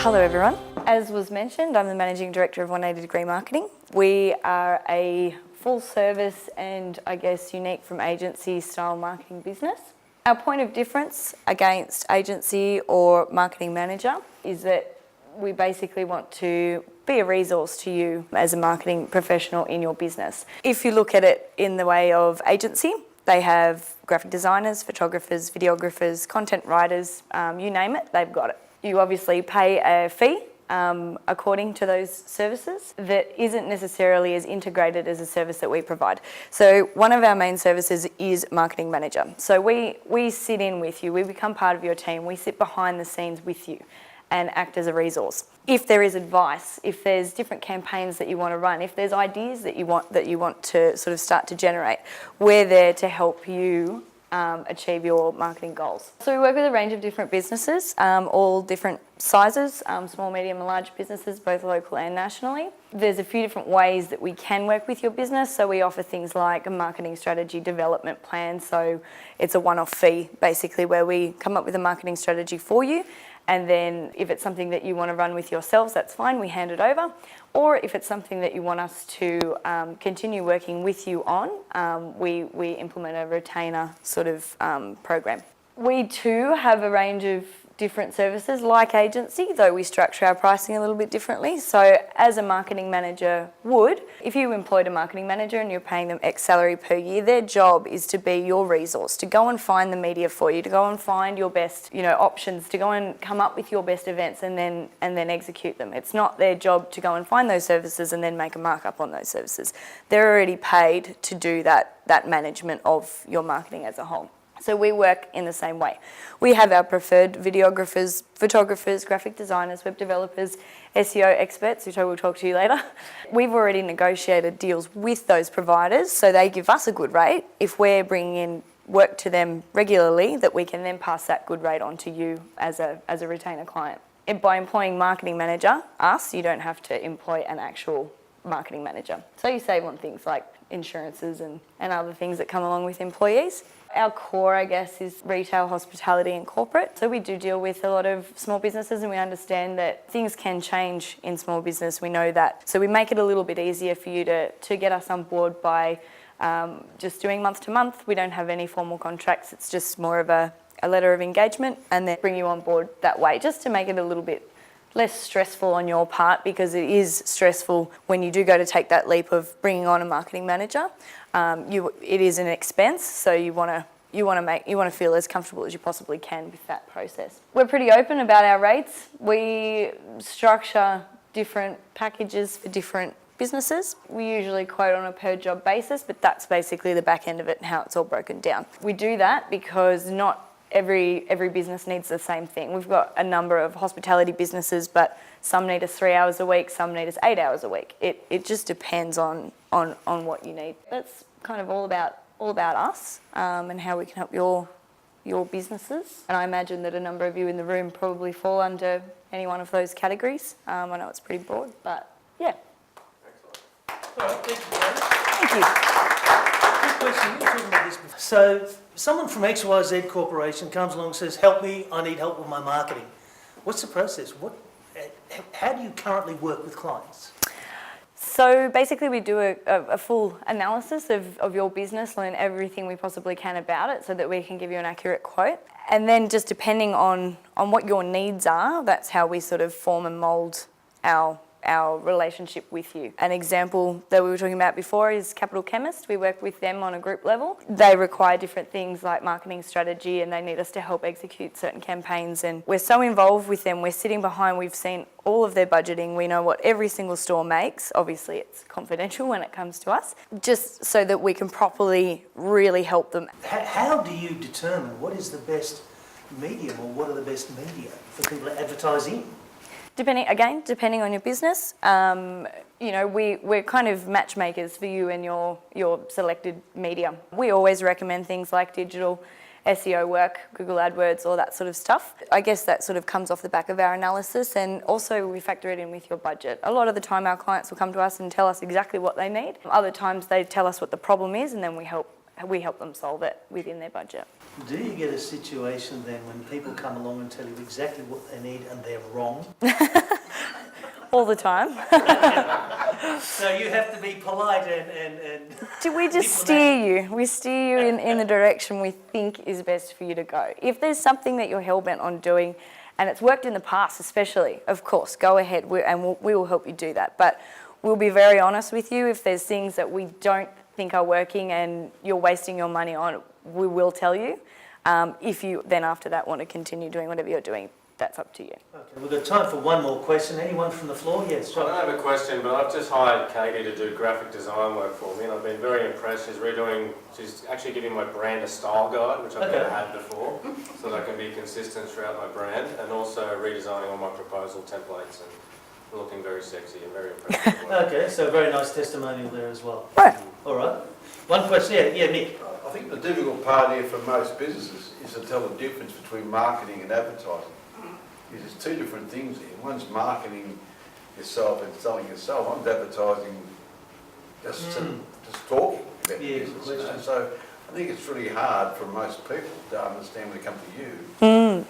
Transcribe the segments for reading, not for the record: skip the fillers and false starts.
Hello everyone. As was mentioned, I'm the Managing Director of 180 Degree Marketing. We are a full service and I guess unique from agency style marketing business. Our point of difference against agency or marketing manager is that we basically want to be a resource to you as a marketing professional in your business. If you look at it in the way of agency, they have graphic designers, photographers, videographers, content writers, you name it, they've got it. You obviously pay a fee according to those services that isn't necessarily as integrated as a service that we provide. So one of our main services is marketing manager. So we sit in with you, we become part of your team, we sit behind the scenes with you and act as a resource. If there is advice, if there's different campaigns that you want to run, if there's ideas that you want to sort of start to generate, we're there to help you achieve your marketing goals. So we work with a range of different businesses, all different sizes, small, medium and large businesses, both local and nationally. There's a few different ways that we can work with your business. So we offer things like a marketing strategy development plan. So it's a one-off fee basically where we come up with a marketing strategy for you. And then if it's something that you want to run with yourselves, that's fine, we hand it over. Or if it's something that you want us to continue working with you on, we implement a retainer sort of program. We too have a range of different services like agency, though we structure our pricing a little bit differently. So as a marketing manager would, if you employed a marketing manager and you're paying them X salary per year, their job is to be your resource, to go and find the media for you, to go and find your best, options, to go and come up with your best events and then execute them. It's not their job to go and find those services and then make a markup on those services. They're already paid to do that management of your marketing as a whole. So we work in the same way. We have our preferred videographers, photographers, graphic designers, web developers, SEO experts, which I will talk to you later. We've already negotiated deals with those providers, so they give us a good rate if we're bringing in work to them regularly, that we can then pass that good rate on to you as a retainer client. And by employing marketing manager, you don't have to employ an actual marketing manager. So you save on things like insurances and other things that come along with employees. Our core, I guess, is retail, hospitality and corporate. So we do deal with a lot of small businesses and we understand that things can change in small business. We know that. So we make it a little bit easier for you to get us on board by just doing month to month. We don't have any formal contracts. It's just more of a letter of engagement and then bring you on board that way, just to make it a little bit less stressful on your part, because it is stressful when you do go to take that leap of bringing on a marketing manager. It is an expense, so you want to feel as comfortable as you possibly can with that process. We're pretty open about our rates. We structure different packages for different businesses. We usually quote on a per job basis, but that's basically the back end of it and how it's all broken down. We do that because not every business needs the same thing. We've got a number of hospitality businesses, but some need us 3 hours a week, some need us 8 hours a week. It just depends on what you need. That's kind of all about us and how we can help your businesses. And I imagine that a number of you in the room probably fall under any one of those categories. I know it's pretty broad, but yeah. Excellent. All right, thank you, Katey. Thank you. Quick question, you were talking about this before. So someone from XYZ Corporation comes along and says, help me, I need help with my marketing. What's the process? How do you currently work with clients? So basically we do a full analysis of your business, learn everything we possibly can about it so that we can give you an accurate quote. And then just depending on what your needs are, that's how we sort of form and mould our relationship with you. An example that we were talking about before is Capital Chemist. We work with them on a group level. They require different things like marketing strategy and they need us to help execute certain campaigns, and we're so involved with them. We're sitting behind, we've seen all of their budgeting, we know what every single store makes. Obviously it's confidential when it comes to us, just so that we can properly really help them. How do you determine what is the best medium or what are the best media for people to advertise in? Depending on your business, we're kind of matchmakers for you and your selected media. We always recommend things like digital, SEO work, Google AdWords, all that sort of stuff. I guess that sort of comes off the back of our analysis, and also we factor it in with your budget. A lot of the time our clients will come to us and tell us exactly what they need. Other times they tell us what the problem is and then we help we help them solve it within their budget. Do you get a situation then when people come along and tell you exactly what they need and they're wrong? All the time. So you have to be polite and Do we just steer you? We steer you in the direction we think is best for you to go. If there's something that you're hell-bent on doing, and it's worked in the past especially, of course, go ahead and we will help you do that. But we'll be very honest with you. If there's things that we don't think are working and you're wasting your money on, we will tell you. If you then after that want to continue doing whatever you're doing, that's up to you. Okay, we've got time for one more question. Anyone from the floor? Yes, I don't have a question, but I've just hired Katey to do graphic design work for me, and I've been very impressed. She's actually giving my brand a style guide, which I've never had before, so that I can be consistent throughout my brand, and also redesigning all my proposal templates and looking very sexy and very impressive. Okay, so very nice testimonial there as well. Right. All right. One question. Yeah, Nick. I think the difficult part here for most businesses is to tell the difference between marketing and advertising. There's two different things here. One's marketing yourself and selling yourself. One's advertising, just talking about Yeah, business. good question. So I think it's really hard for most people to understand when they come to you.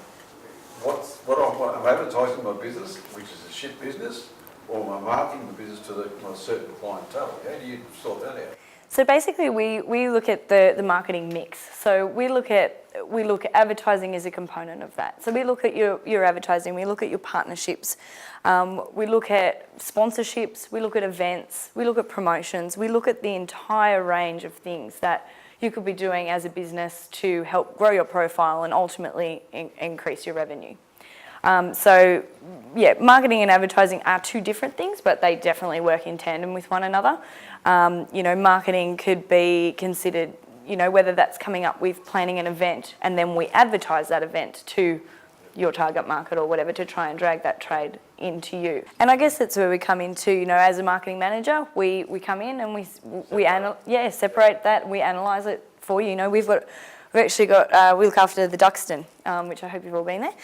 What I'm advertising my business, which is a shit business, or am I marketing the business to my certain clientele? How do you sort that out? So basically, we look at the marketing mix. So we look at advertising as a component of that. So we look at your advertising, we look at your partnerships, we look at sponsorships, we look at events, we look at promotions, we look at the entire range of things that you could be doing as a business to help grow your profile and ultimately increase your revenue. So yeah, marketing and advertising are two different things, but they definitely work in tandem with one another. Marketing could be considered, whether that's coming up with planning an event and then we advertise that event to your target market or whatever to try and drag that trade into you. And I guess that's where we come into, as a marketing manager, we come in and we separate that, we analyse it for you. We've actually got, we look after the Duxton, which I hope you've all been there.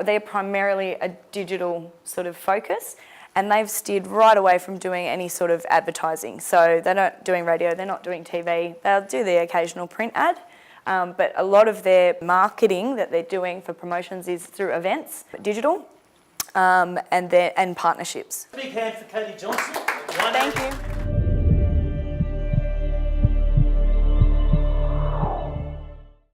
They're primarily a digital sort of focus, and they've steered right away from doing any sort of advertising. So they're not doing radio, they're not doing TV, they'll do the occasional print ad, but a lot of their marketing that they're doing for promotions is through events, digital, and partnerships. Big hand for Katey Johnstone. Thank you.